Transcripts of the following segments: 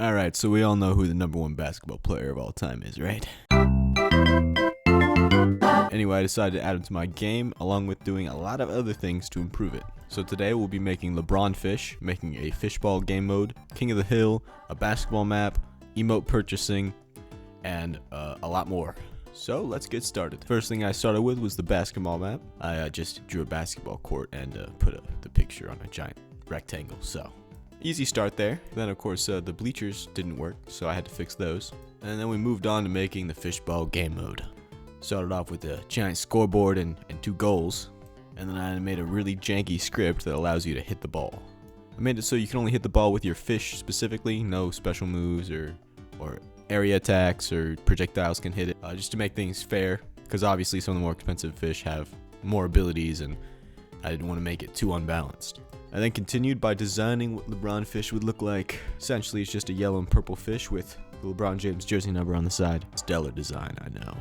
Alright, so we all know who the #1 basketball player of all time is, right? Anyway, I decided to add him to my game, along with doing a lot of other things to improve it. So today we'll be making LeBron Fish, making a fishball game mode, King of the Hill, a basketball map, emote purchasing, and a lot more. So let's get started. First thing I started with was the basketball map. I just drew a basketball court and put the picture on a giant rectangle, so easy start there. Then of course the bleachers didn't work, so I had to fix those. And then we moved on to making the fishball game mode. Started off with a giant scoreboard and 2 goals. And then I made a really janky script that allows you to hit the ball. I made it so you can only hit the ball with your fish specifically, no special moves or area attacks or projectiles can hit it, just to make things fair, because obviously some of the more expensive fish have more abilities and I didn't want to make it too unbalanced. I then continued by designing what LeBron Fish would look like. Essentially it's just a yellow and purple fish with the LeBron James jersey number on the side. Stellar design, I know.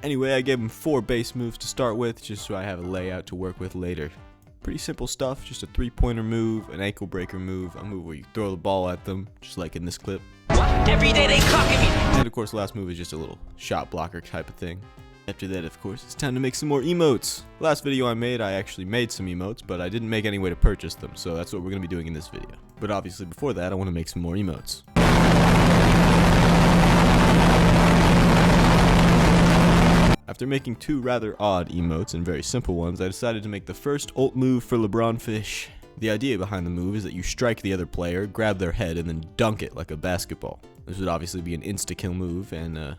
Anyway, I gave him 4 base moves to start with, just so I have a layout to work with later. Pretty simple stuff, just a 3-pointer move, an ankle breaker move, a move where you throw the ball at them, just like in this clip. Every day they clocking me. And of course the last move is just a little shot blocker type of thing. After that, of course, it's time to make some more emotes. Last video I made, I actually made some emotes, but I didn't make any way to purchase them, so that's what we're going to be doing in this video. But obviously before that, I want to make some more emotes. After making 2 rather odd emotes and very simple ones, I decided to make the first ult move for LeBron Fish. The idea behind the move is that you strike the other player, grab their head, and then dunk it like a basketball. This would obviously be an insta-kill move, and it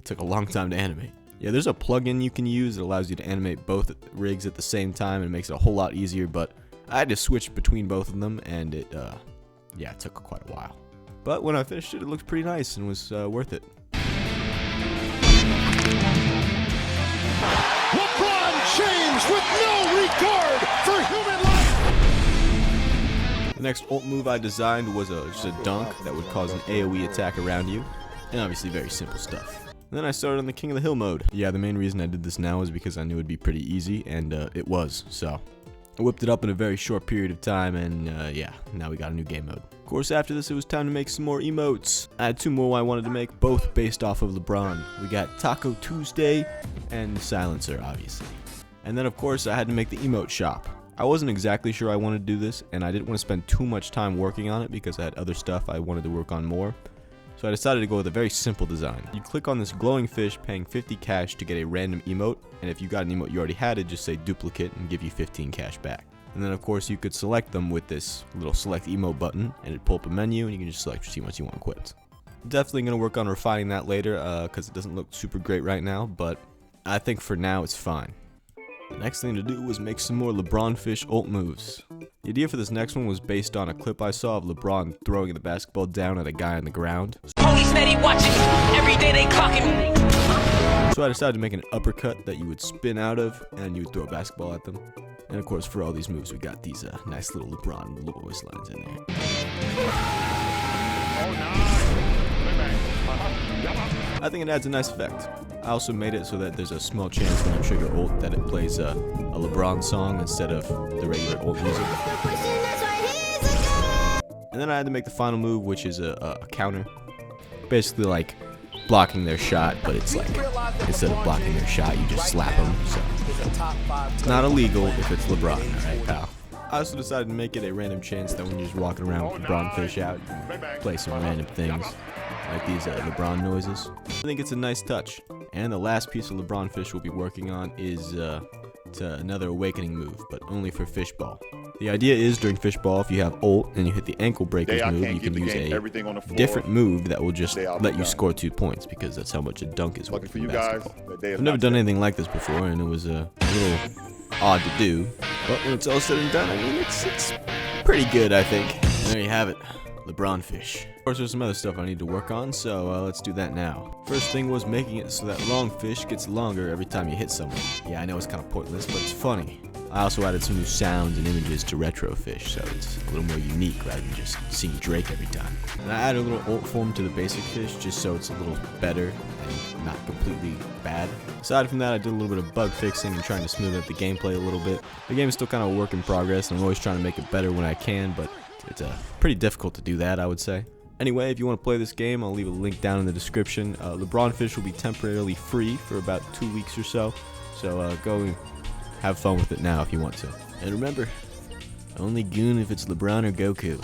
took a long time to animate. Yeah, there's a plugin you can use that allows you to animate both rigs at the same time and makes it a whole lot easier, but I had to switch between both of them, and it took quite a while. But when I finished it, it looked pretty nice and was worth it. LeBron James with no regard for human life. The next ult move I designed was just a dunk that would cause an AoE attack around you, and obviously very simple stuff. And then I started on the King of the Hill mode. Yeah, the main reason I did this now is because I knew it'd be pretty easy, and it was, so I whipped it up in a very short period of time, and yeah, now we got a new game mode. Of course, after this, it was time to make some more emotes. I had 2 more I wanted to make, both based off of LeBron. We got Taco Tuesday and Silencer, obviously. And then, of course, I had to make the emote shop. I wasn't exactly sure I wanted to do this, and I didn't want to spend too much time working on it because I had other stuff I wanted to work on more. So I decided to go with a very simple design. You click on this glowing fish paying 50 cash to get a random emote, and if you got an emote you already had, it just say duplicate and give you 15 cash back. And then of course you could select them with this little select emote button, and it'd pull up a menu and you can just select which emotes you want equipped. Definitely going to work on refining that later because it doesn't look super great right now, but I think for now it's fine. The next thing to do was make some more LeBron Fish ult moves. The idea for this next one was based on a clip I saw of LeBron throwing the basketball down at a guy on the ground. Police steady watching me. Every day they clocking me. So I decided to make an uppercut that you would spin out of and you would throw a basketball at them. And of course for all these moves we got these nice little LeBron little voice lines in there. I think it adds a nice effect. I also made it so that there's a small chance when I trigger ult that it plays a LeBron song instead of the regular ult music. And then I had to make the final move, which is a counter. Basically like blocking their shot, but it's like instead of blocking their shot you just slap them. So it's not illegal if it's LeBron, alright pal. I also decided to make it a random chance that when you're just walking around with LeBron Fish out, you can play some random things, like these LeBron noises. I think it's a nice touch. And the last piece of LeBron Fish we'll be working on is another awakening move, but only for fishball. The idea is during fishball, if you have ult and you hit the ankle breakers move, you can use a different move that will just let you score 2 points, because that's how much a dunk is worth in basketball. I've never done anything like this before, and it was a little odd to do, but when it's all said and done, I mean, it's pretty good, I think. And there you have it, LeBron Fish. Of course, there's some other stuff I need to work on, so let's do that now. First thing was making it so that long fish gets longer every time you hit someone. Yeah, I know it's kind of pointless, but it's funny. I also added some new sounds and images to retro fish, so it's a little more unique rather than just seeing Drake every time. And I added a little ult form to the basic fish just so it's a little better and not completely bad. Aside from that, I did a little bit of bug fixing and trying to smooth out the gameplay a little bit. The game is still kind of a work in progress, and I'm always trying to make it better when I can, but it's pretty difficult to do that, I would say. Anyway, if you want to play this game, I'll leave a link down in the description. LeBron Fish will be temporarily free for about 2 weeks or so. So go and have fun with it now if you want to. And remember, only goon if it's LeBron or Goku.